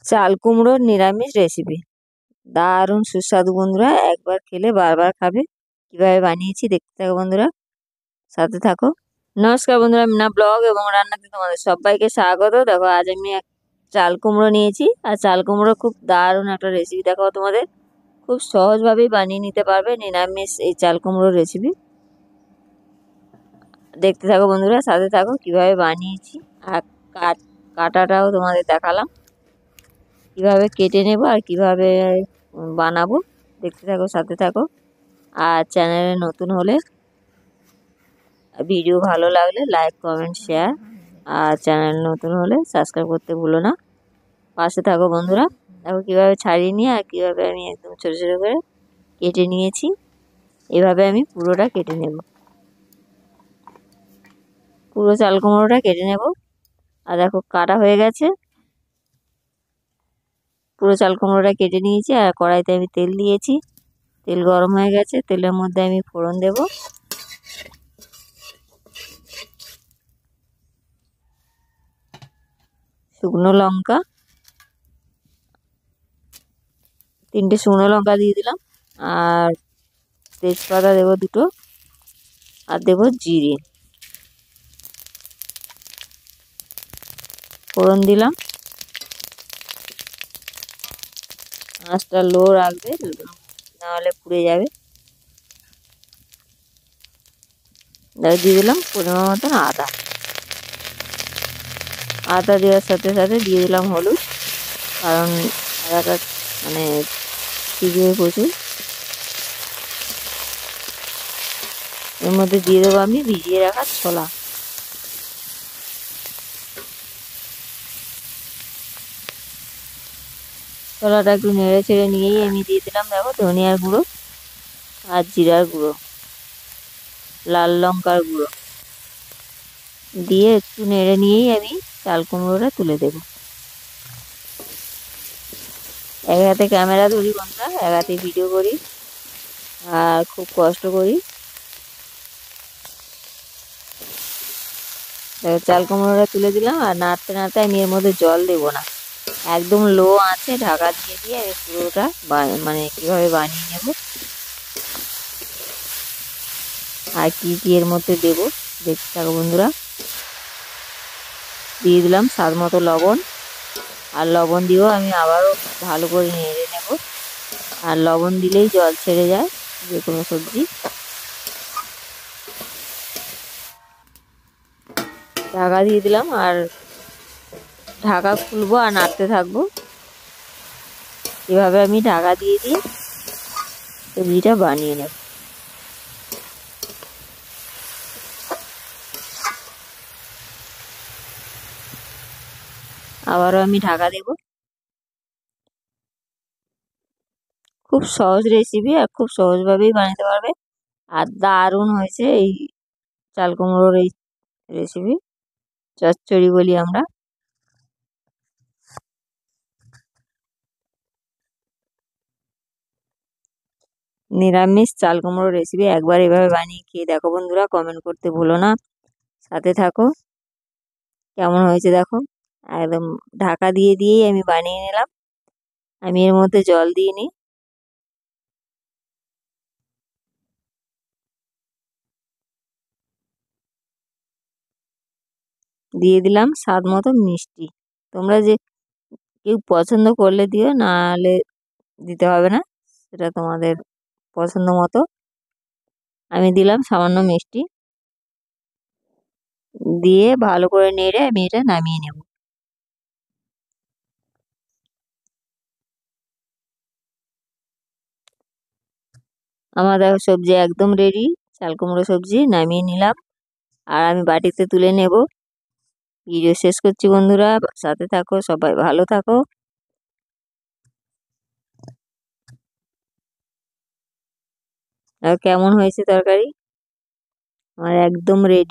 চাল কুমড়োর নিরামিষ রেসিপি দারুণ সুস্বাদু বন্ধুরা, একবার খেলে বারবার খাবে। কিভাবে বানিয়েছি দেখতে থাকো বন্ধুরা, সাথে থাকো। নমস্কার বন্ধুরা, মিনা ব্লগ এবং রান্নাতে তোমাদের সবাইকে স্বাগত। দেখো আজ আমি চাল কুমড়ো নিয়েছি, আর চাল কুমড়ো খুব দারুণ একটা রেসিপি দেখাবো তোমাদের। খুব সহজভাবেই বানিয়ে নিতে পারবে নিরামিষ এই চাল কুমড়োর রেসিপি। দেখতে থাকো বন্ধুরা, সাথে থাকো কিভাবে বানিয়েছি। আর কাটাটাও তোমাদের দেখালাম, কিভাবে কেটে নেব আর কিভাবে বানাবো। দেখতে থাকো, সাথে থাকো। আর চ্যানেলে নতুন হলে, ভিডিও ভালো লাগলে লাইক কমেন্ট শেয়ার, আর চ্যানেল নতুন হলে সাবস্ক্রাইব করতে ভুলো না। পাশে থাকো বন্ধুরা। দেখো কিভাবে ছাড়িয়ে নিয়ে আর কিভাবে আমি একদম ছোটো ছোটো করে কেটে নিয়েছি। এভাবে আমি পুরোটা কেটে নেব, পুরো চাল কুমড়োটা কেটে নেব। আর দেখো কাটা হয়ে গেছে, পুরো চাল কুমড়োটা কেটে নিয়েছি। আর কড়াইতে আমি তেল দিয়েছি, তেল গরম হয়ে গেছে, তেলের মধ্যে আমি ফোড়ন দেব। শুকনো লঙ্কা, 3টে শুকনো লঙ্কা দিয়ে দিলাম। আর তেজপাতা দেবো 2টো, আর দেবো জিরে। ফোড়ন দিলাম, আঁচটা লো রাখবে, নাহলে পুড়ে যাবে। দিয়ে দিলাম পরিমাণ মতন আদা। আদা দেওয়ার সাথে সাথে দিয়ে দিলাম হলুদ, কারণ আদাটা মানে ছিটবে প্রচুর। এর মধ্যে দিয়ে দেবো আমি ভিজিয়ে রাখা ছোলা। ছোলাটা একটু নেড়ে ছেড়ে নিয়েই আমি দিয়ে দিলাম দেখো ধনিয়ার গুঁড়ো আর জিরার গুঁড়ো, লাল লঙ্কার গুঁড়ো দিয়ে একটু নেড়ে নিয়েই আমি চাল কুমড়োটা তুলে দেব। এক হাতে ক্যামেরা ধরি বন্ধুরা, এক হাতে ভিডিও করি, আর খুব কষ্ট করি। চাল কুমড়োটা তুলে দিলাম, আর নাড়তে নাড়তে আমি এর মধ্যে জল দেবো না, একদম লো আঁচে ঢাকা দিয়ে দিয়ে আমি পুরোটা মানে কিভাবে বানিয়ে নেব। আর কি কি এর মধ্যে দেবো দেখতে থাকো বন্ধুরা। দিয়ে দিলাম স্বাদ মতো লবণ, আর লবণ দিয়েও আমি আবারও ভালো করে নেড়ে নেব। আর লবণ দিলেই জল ছেড়ে যায় যে কোনো সবজি। ঢাকা দিয়ে দিলাম, আর ঢাকা খুলবো আর নাড়তে থাকবো। এভাবে আমি ঢাকা দিয়ে দিয়ে সবজিটা বানিয়ে নেব। আবারও আমি ঢাকা দেব। খুব সহজ রেসিপি, আর খুব সহজভাবেই বানাতে পারবে। আর দারুণ হয়েছে এই চাল কুমড়োর এই রেসিপি, চচ্চড়ি বলি আমরা। নিরামিষ চাল কুমড়ো রেসিপি একবার এভাবে বানিয়ে খেয়ে দেখো বন্ধুরা, কমেন্ট করতে ভুলো না। সাথে থাকো। কেমন হয়েছে দেখো, একদম ঢাকা দিয়ে দিয়েই আমি বানিয়ে নিলাম। আমি এর মধ্যে জল দিইনি। দিয়ে দিলাম স্বাদ মতো মিষ্টি। তোমরা যে কেউ পছন্দ করলে দিও, নাহলে দিতে হবে না, সেটা তোমাদের পছন্দ মতো। আমি দিলাম সামান্য মিষ্টি, দিয়ে ভালো করে নেড়ে আমি এটা নামিয়ে নেব। আমার দেখো সবজি একদম রেডি, চাল কুমড়ো সবজি নামিয়ে নিলাম। আর আমি বাটিতে তুলে নেব। ভিডিও শেষ করছি বন্ধুরা, সাথে থাকো, সবাই ভালো থাকো। আর কেমন হয়েছে তরকারি, আমার একদম রেডি।